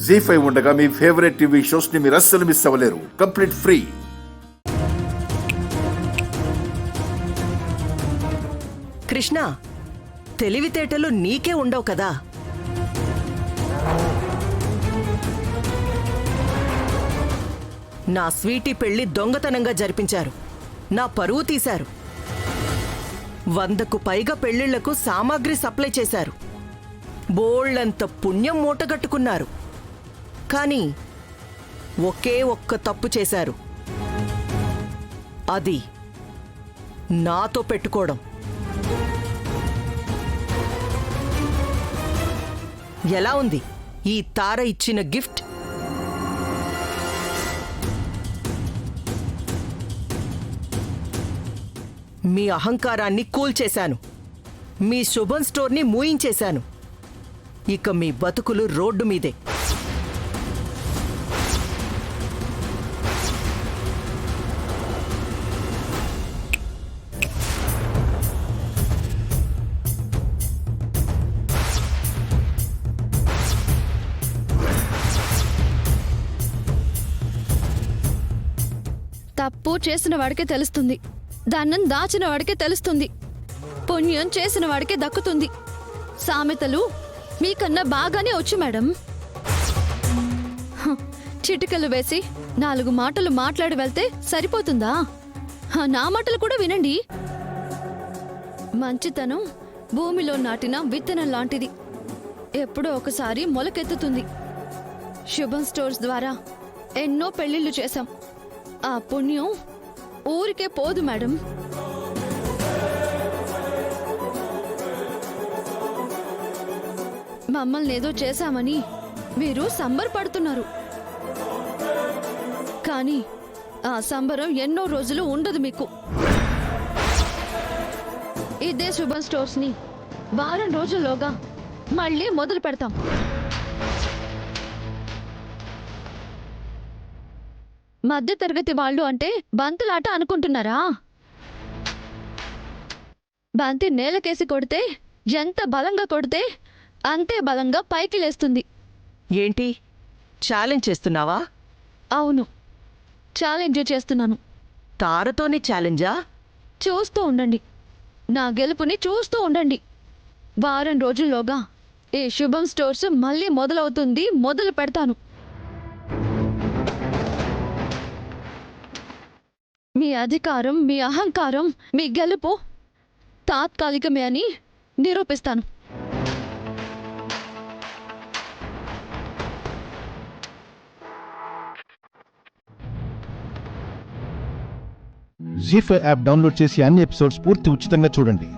జీ5 ఉండగా మీ favourite TV shows ని మీరు అస్సలు మిస్ అవ్వలేరు. Complete free. కృష్ణ, తెలివితేటలు నీకే ఉండవు కదా. నా స్వీటీ పెళ్లి దొంగతనంగా జరిపించారు. నా పరువు తీశారు. 100కు పైగా పెళ్లిళ్లకు సామాగ్రి సప్లై చేశారు. బోళ్లంత పుణ్యం మూటగట్టుకున్నారు. కానీ ఒకే ఒక్క తప్పు చేశారు. అది నాతో పెట్టుకోవడం. ఎలా ఉంది ఈ తార ఇచ్చిన గిఫ్ట్? మీ అహంకారాన్ని కూల్చేశాను. మీ శుభం స్టోర్ని మూయించేశాను. ఇక మీ బతుకులు రోడ్డు మీదే. తప్పు చేసిన వాడికే తెలుస్తుంది. దాన్నం దాచిన వాడికే తెలుస్తుంది. పుణ్యం చేసిన వాడికే దక్కుతుంది. సామెతలు మీకన్నా బాగానే వచ్చు మేడం. చిటికలు వేసి 4 మాటలు మాట్లాడి వెళ్తే సరిపోతుందా? నా మాటలు కూడా వినండి. మంచితనం భూమిలో నాటిన విత్తనం లాంటిది. ఎప్పుడో ఒకసారి మొలకెత్తుతుంది. శుభం స్టోర్స్ ద్వారా ఎన్నో పెళ్లిళ్లు చేశాం. ఆ పుణ్యం ఊరికే పోదు మేడం. మమ్మల్ని ఏదో చేశామని మీరు సంబరపడుతున్నారు. కానీ ఆ సంబరం ఎన్నో రోజులు ఉండదు మీకు. ఇదే శుభం స్టోర్స్ ని వారం రోజుల్లోగా మళ్ళీ మొదలు పెడతాం. మధ్య తరగతి వాళ్ళు అంటే బంతులాట అనుకుంటున్నారా? బంతి నేలకేసి కొడితే ఎంత బలంగా కొడితే అంతే బలంగా పైకి లేస్తుంది. ఏంటి ఛాలెంజ్ చేస్తున్నావా? అవును, ఛాలెంజ్ చేస్తున్నాను. తారతోని ఛాలెంజా? చూస్తూ ఉండండి. నా గెలుపుని చూస్తూ ఉండండి. వారం రోజుల్లోగా ఈ శుభం స్టోర్స్ మళ్ళీ మొదలవుతుంది. మొదలు పెడతాను. మీ అధికారం, మీ అహంకారం, మీ గెలుపు తాత్కాలికమే అని నిరూపిస్తాను. జీ5 యాప్ డౌన్లోడ్ చేసి అన్ని ఎపిసోడ్స్ పూర్తి ఉచితంగా చూడండి.